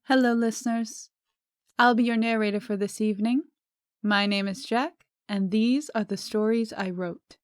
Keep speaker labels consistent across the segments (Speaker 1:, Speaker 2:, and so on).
Speaker 1: Hello, listeners. I'll be your narrator for this evening. My name is Jack, and these are the stories I wrote.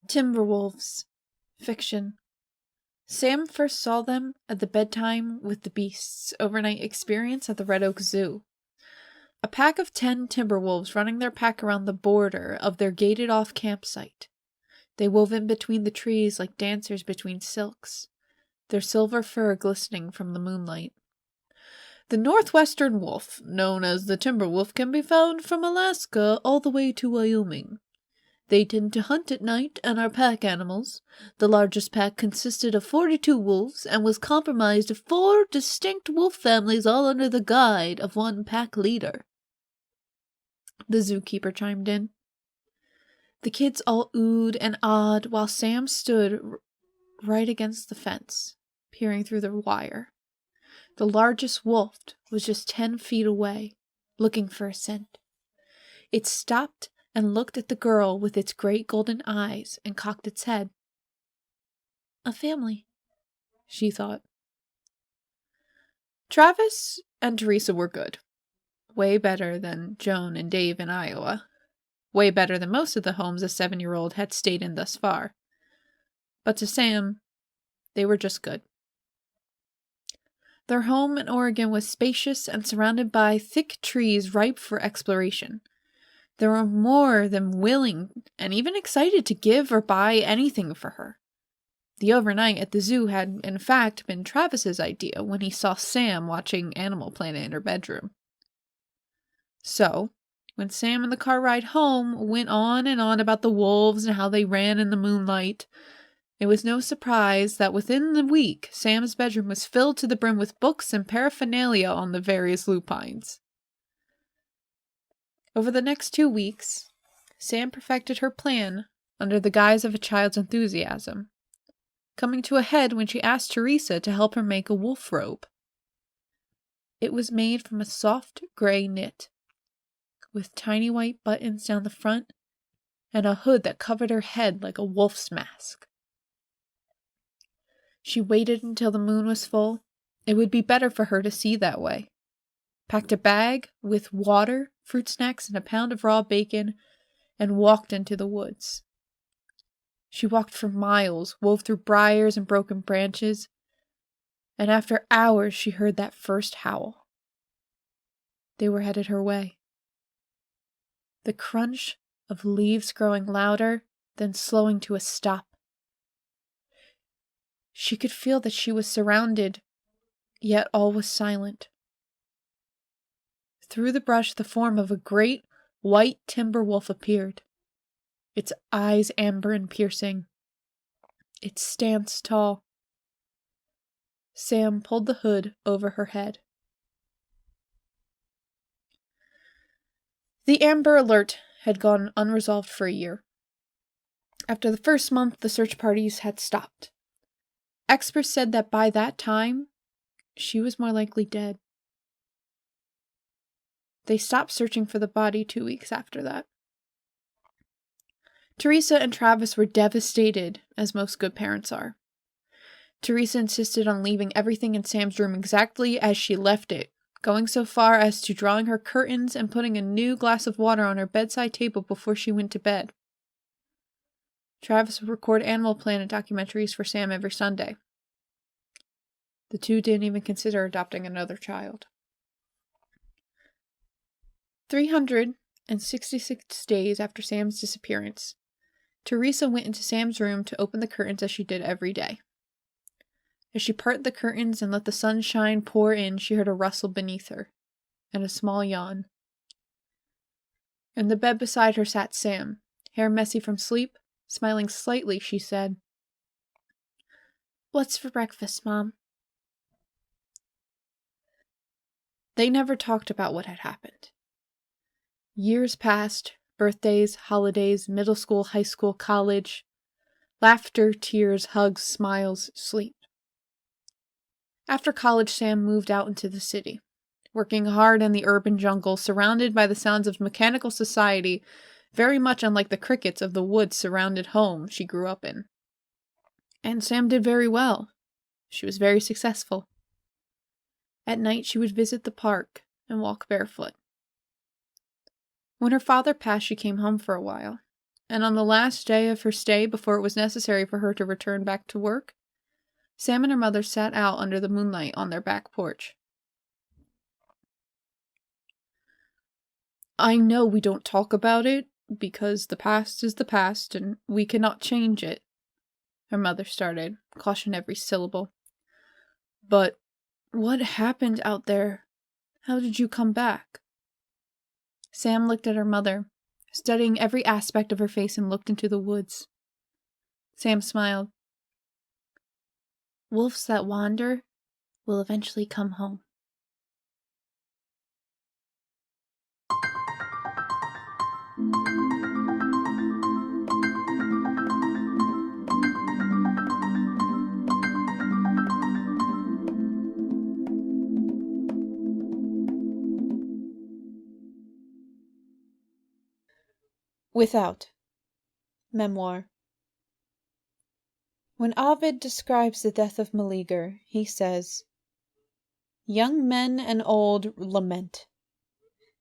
Speaker 1: Timberwolves. Fiction. Sam first saw them at the Bedtime with the Beasts overnight experience at the Red Oak Zoo. A pack of 10 timberwolves running their pack around the border of their gated-off campsite. They wove in between the trees like dancers between silks, their silver fur glistening from the moonlight. The northwestern wolf, known as the timber wolf, can be found from Alaska all the way to Wyoming. They tend to hunt at night and are pack animals. The largest pack consisted of 42 wolves and was comprised of 4 distinct wolf families, all under the guide of one pack leader. The zookeeper chimed in. The kids all oohed and awed while Sam stood right against the fence, peering through the wire. The largest wolf was just 10 feet away, looking for a scent. It stopped and looked at the girl with its great golden eyes and cocked its head. A family, she thought. Travis and Teresa were good. Way better than Joan and Dave in Iowa. Way better than most of the homes a 7-year-old had stayed in thus far. But to Sam, they were just good. Their home in Oregon was spacious and surrounded by thick trees ripe for exploration. They were more than willing and even excited to give or buy anything for her. The overnight at the zoo had, in fact, been Travis's idea when he saw Sam watching Animal Planet in her bedroom. So, when Sam and the car ride home went on and on about the wolves and how they ran in the moonlight, it was no surprise that within the week, Sam's bedroom was filled to the brim with books and paraphernalia on the various lupines. Over the next 2 weeks, Sam perfected her plan under the guise of a child's enthusiasm, coming to a head when she asked Teresa to help her make a wolf robe. It was made from a soft gray knit, with tiny white buttons down the front and a hood that covered her head like a wolf's mask. She waited until the moon was full. It would be better for her to see that way. Packed a bag with water, fruit snacks, and a pound of raw bacon, and walked into the woods. She walked for miles, wove through briars and broken branches, and after hours she heard that first howl. They were headed her way. The crunch of leaves growing louder, then slowing to a stop. She could feel that she was surrounded, yet all was silent. Through the brush, the form of a great white timber wolf appeared, its eyes amber and piercing, its stance tall. Sam pulled the hood over her head. The Amber Alert had gone unresolved for a year. After the first month, the search parties had stopped. Experts said that by that time, she was more likely dead. They stopped searching for the body 2 weeks after that. Teresa and Travis were devastated, as most good parents are. Teresa insisted on leaving everything in Sam's room exactly as she left it, going so far as to drawing her curtains and putting a new glass of water on her bedside table before she went to bed. Travis would record Animal Planet documentaries for Sam every Sunday. The two didn't even consider adopting another child. 366 days after Sam's disappearance, Teresa went into Sam's room to open the curtains as she did every day. As she parted the curtains and let the sunshine pour in, she heard a rustle beneath her, and a small yawn. In the bed beside her sat Sam, hair messy from sleep. Smiling slightly, she said, "What's for breakfast, Mom?" They never talked about what had happened. Years passed, birthdays, holidays, middle school, high school, college, laughter, tears, hugs, smiles, sleep. After college, Sam moved out into the city, working hard in the urban jungle, surrounded by the sounds of mechanical society, very much unlike the crickets of the woods-surrounded home she grew up in. And Sam did very well. She was very successful. At night, she would visit the park and walk barefoot. When her father passed, she came home for a while, and on the last day of her stay before it was necessary for her to return back to work, Sam and her mother sat out under the moonlight on their back porch. "I know we don't talk about it, because the past is the past, and we cannot change it," her mother started, caution every syllable. "But what happened out there? How did you come back?" Sam looked at her mother, studying every aspect of her face, and looked into the woods. Sam smiled. "Wolves that wander will eventually come home." Without. Memoir. When Ovid describes the death of Meleager, he says, "Young men and old lament.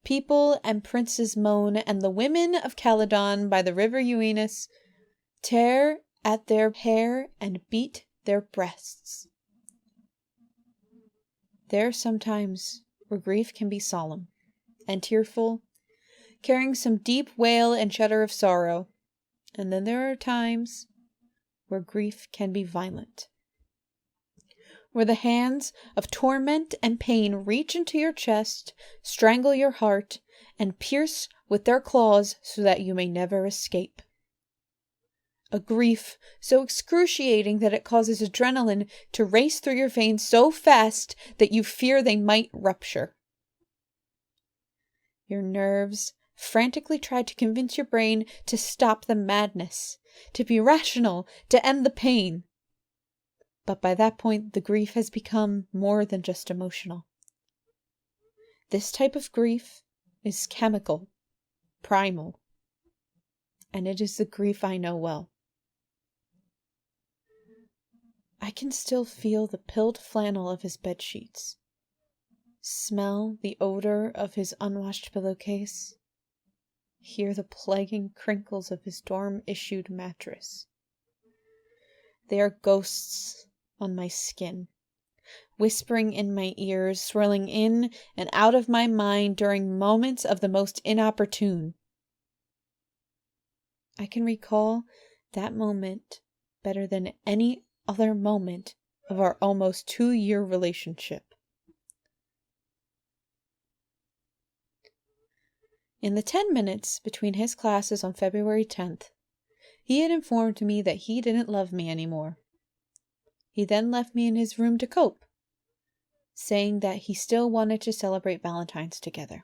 Speaker 1: People and princes moan, and the women of Calydon by the river Euenus tear at their hair and beat their breasts." There are some times where grief can be solemn and tearful, carrying some deep wail and shudder of sorrow, and then there are times where grief can be violent, where the hands of torment and pain reach into your chest, strangle your heart, and pierce with their claws so that you may never escape. A grief so excruciating that it causes adrenaline to race through your veins so fast that you fear they might rupture. Your nerves frantically try to convince your brain to stop the madness, to be rational, to end the pain. But by that point, the grief has become more than just emotional. This type of grief is chemical, primal, and it is the grief I know well. I can still feel the pilled flannel of his bedsheets, smell the odor of his unwashed pillowcase, hear the plaguing crinkles of his dorm-issued mattress. They are ghosts on my skin, whispering in my ears, swirling in and out of my mind during moments of the most inopportune. I can recall that moment better than any other moment of our almost 2-year relationship. In the 10 minutes between his classes on February 10th, he had informed me that he didn't love me anymore. He then left me in his room to cope, saying that he still wanted to celebrate Valentine's together.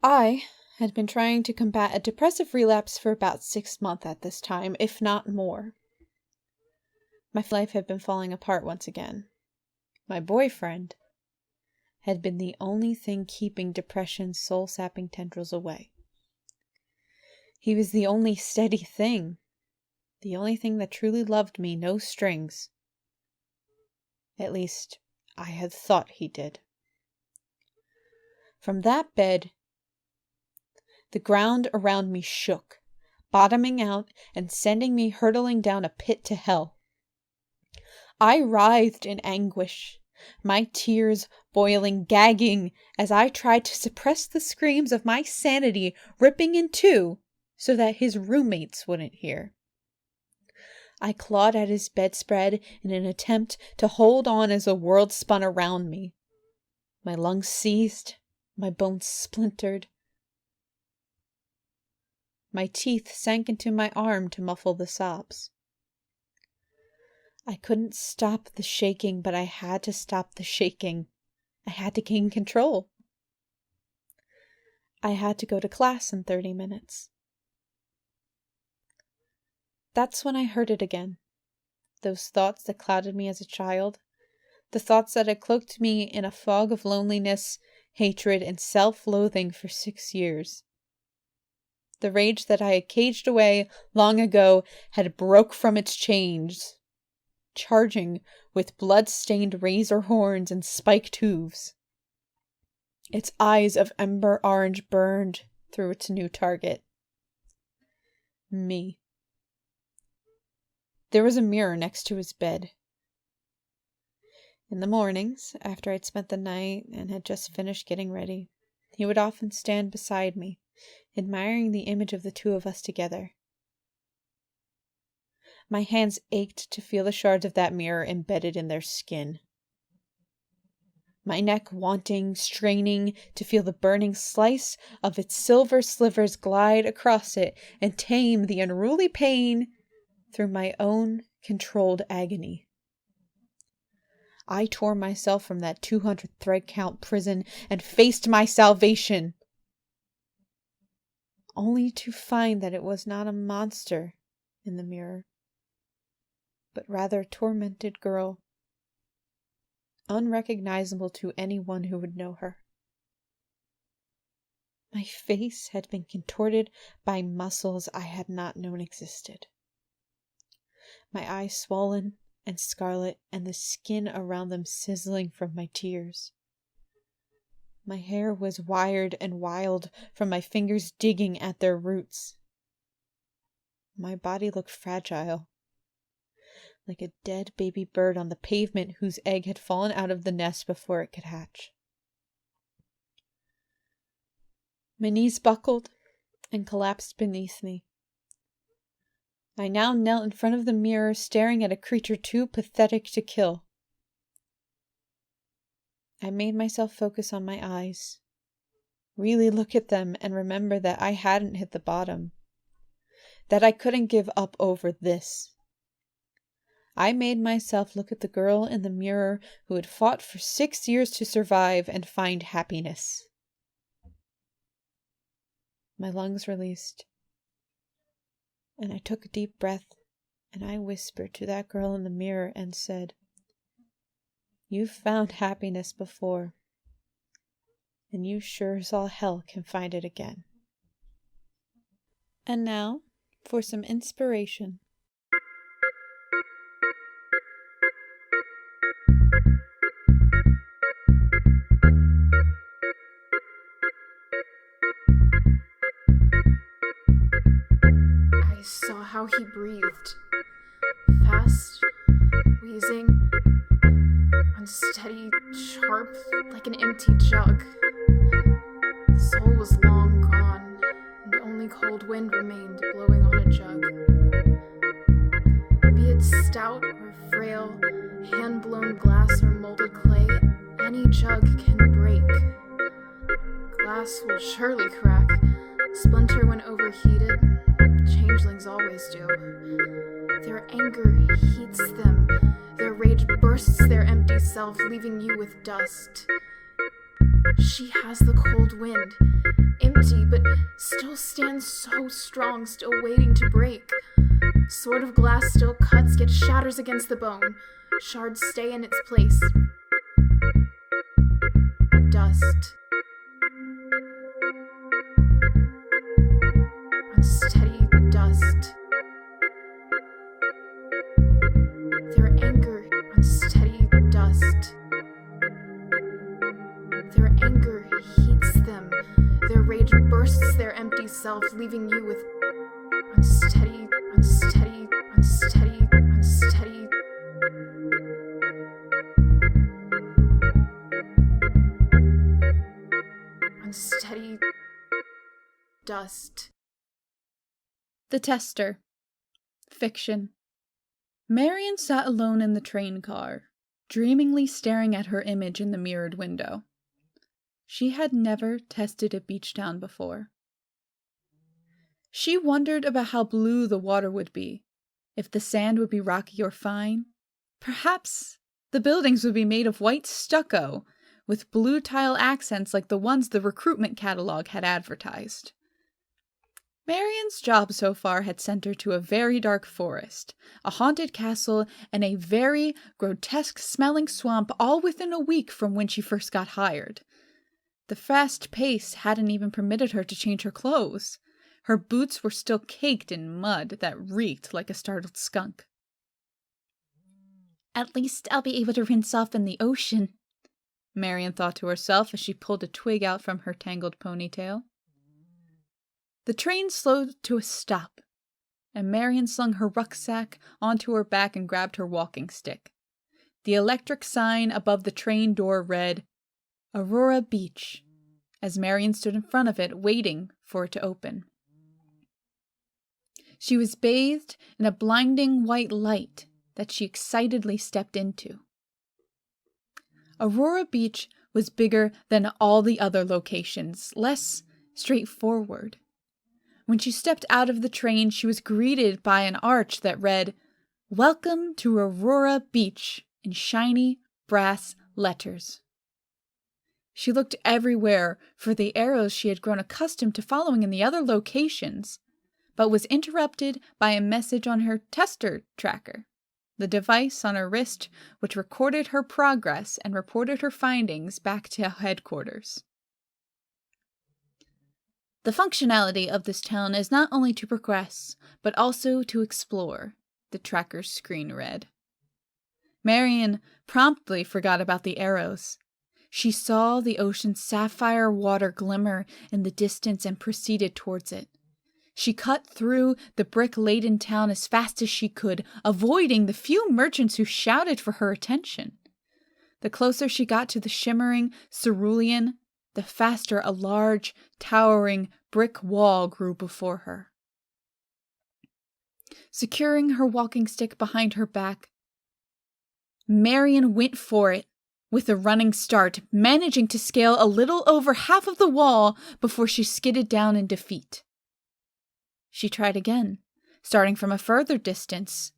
Speaker 1: I had been trying to combat a depressive relapse for about 6 months at this time, if not more. My life had been falling apart once again. My boyfriend had been the only thing keeping depression's soul-sapping tendrils away. He was the only steady thing, the only thing that truly loved me, no strings. At least, I had thought he did. From that bed, the ground around me shook, bottoming out and sending me hurtling down a pit to hell. I writhed in anguish, my tears boiling, gagging, as I tried to suppress the screams of my sanity ripping in two so that his roommates wouldn't hear. I clawed at his bedspread in an attempt to hold on as the world spun around me. My lungs seized, my bones splintered. My teeth sank into my arm to muffle the sobs. I couldn't stop the shaking, but I had to stop the shaking. I had to gain control. I had to go to class in 30 minutes. That's when I heard it again. Those thoughts that clouded me as a child. The thoughts that had cloaked me in a fog of loneliness, hatred, and self-loathing for 6 years. The rage that I had caged away long ago had broke from its chains, charging with blood-stained razor horns and spiked hooves. Its eyes of ember orange burned through its new target. Me. There was a mirror next to his bed. In the mornings, after I'd spent the night and had just finished getting ready, he would often stand beside me, admiring the image of the two of us together. My hands ached to feel the shards of that mirror embedded in their skin. My neck wanting, straining to feel the burning slice of its silver slivers glide across it and tame the unruly pain through my own controlled agony. I tore myself from that 200 thread count prison and faced my salvation, only to find that it was not a monster in the mirror, but rather a tormented girl, unrecognizable to anyone who would know her. My face had been contorted by muscles I had not known existed. My eyes swollen and scarlet, and the skin around them sizzling from my tears. My hair was wired and wild from my fingers digging at their roots. My body looked fragile, like a dead baby bird on the pavement whose egg had fallen out of the nest before it could hatch. My knees buckled and collapsed beneath me. I now knelt in front of the mirror, staring at a creature too pathetic to kill. I made myself focus on my eyes, really look at them and remember that I hadn't hit the bottom, that I couldn't give up over this. I made myself look at the girl in the mirror who had fought for 6 years to survive and find happiness. My lungs released, and I took a deep breath, and I whispered to that girl in the mirror and said, "You've found happiness before, and you sure as all hell can find it again." And now, for some inspiration.
Speaker 2: I saw how he breathed. Fast, wheezing, unsteady, sharp, like an empty jug. The soul was long gone, and only cold wind remained blowing on a jug. Be it stout or frail, hand-blown glass or molded clay, any jug can break. Glass will surely crack, splinter when overheated. Changelings always do. Their anger heats them. Their rage bursts their empty self, leaving you with dust. She has the cold wind, empty, but still stands so strong, still waiting to break. Sword of glass still cuts, yet shatters against the bone. Shards stay in its place. Dust. Unsteady dust. Their anger, unsteady dust. Their anger heats them. Their rage bursts their empty self, leaving you with unsteady, unsteady, unsteady, unsteady. Unsteady dust.
Speaker 1: The Tester. Fiction. Marian sat alone in the train car, dreamingly staring at her image in the mirrored window. She had never tested a beach town before. She wondered about how blue the water would be, if the sand would be rocky or fine. Perhaps the buildings would be made of white stucco, with blue tile accents like the ones the recruitment catalog had advertised. Marian's job so far had sent her to a very dark forest, a haunted castle, and a very grotesque-smelling swamp all within a week from when she first got hired. The fast pace hadn't even permitted her to change her clothes. Her boots were still caked in mud that reeked like a startled skunk. "At least I'll be able to rinse off in the ocean," Marian thought to herself as she pulled a twig out from her tangled ponytail. The train slowed to a stop, and Marian slung her rucksack onto her back and grabbed her walking stick. The electric sign above the train door read, "Aurora Beach," as Marian stood in front of it, waiting for it to open. She was bathed in a blinding white light that she excitedly stepped into. Aurora Beach was bigger than all the other locations, less straightforward. When she stepped out of the train, she was greeted by an arch that read, "Welcome to Aurora Beach," in shiny brass letters. She looked everywhere for the arrows she had grown accustomed to following in the other locations, but was interrupted by a message on her tester tracker, the device on her wrist which recorded her progress and reported her findings back to headquarters. "The functionality of this town is not only to progress, but also to explore," the tracker's screen read. Marian promptly forgot about the arrows. She saw the ocean's sapphire water glimmer in the distance and proceeded towards it. She cut through the brick-laden town as fast as she could, avoiding the few merchants who shouted for her attention. The closer she got to the shimmering cerulean, the faster a large, towering brick wall grew before her. Securing her walking stick behind her back, Marian went for it with a running start, managing to scale a little over half of the wall before she skidded down in defeat. She tried again, starting from a further distance,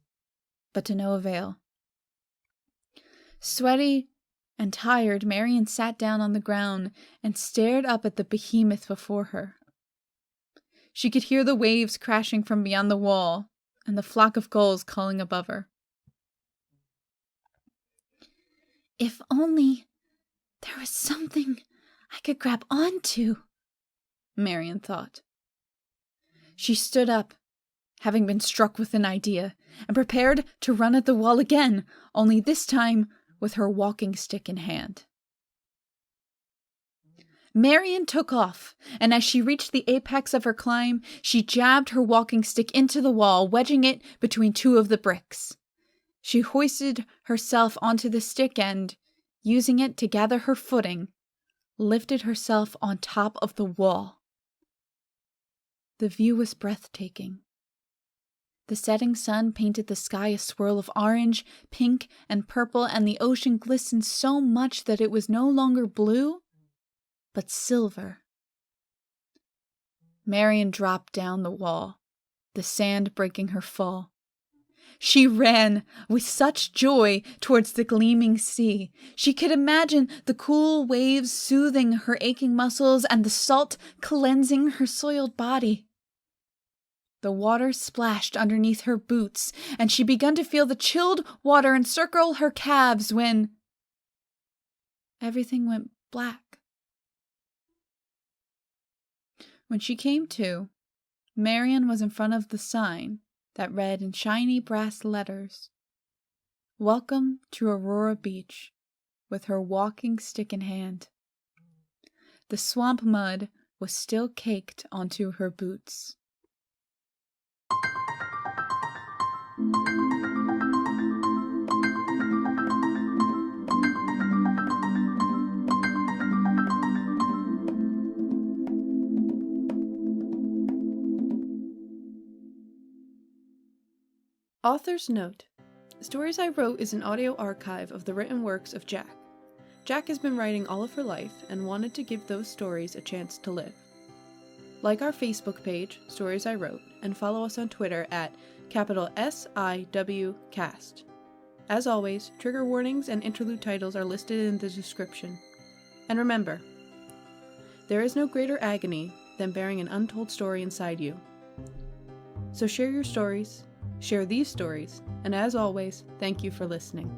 Speaker 1: but to no avail. Sweaty and tired, Marian sat down on the ground and stared up at the behemoth before her. She could hear the waves crashing from beyond the wall and the flock of gulls calling above her. "If only there was something I could grab onto," Marian thought. She stood up, having been struck with an idea, and prepared to run at the wall again, only this time with her walking stick in hand. Marian took off, and as she reached the apex of her climb, she jabbed her walking stick into the wall, wedging it between two of the bricks. She hoisted herself onto the stick and, using it to gather her footing, lifted herself on top of the wall. The view was breathtaking. The setting sun painted the sky a swirl of orange, pink, and purple, and the ocean glistened so much that it was no longer blue, but silver. Marian dropped down the wall, the sand breaking her fall. She ran with such joy towards the gleaming sea. She could imagine the cool waves soothing her aching muscles and the salt cleansing her soiled body. The water splashed underneath her boots, and she began to feel the chilled water encircle her calves when everything went black. When she came to, Marian was in front of the sign that read in shiny brass letters, "Welcome to Aurora Beach," with her walking stick in hand. The swamp mud was still caked onto her boots. Author's note: Stories I Wrote is an audio archive of the written works of Jack. Jack has been writing all of her life and wanted to give those stories a chance to live. Like our Facebook page, Stories I Wrote, and follow us on Twitter at @SIWcast. As always, trigger warnings and interlude titles are listed in the description. And remember, there is no greater agony than bearing an untold story inside you. So share your stories, share these stories, and as always, thank you for listening.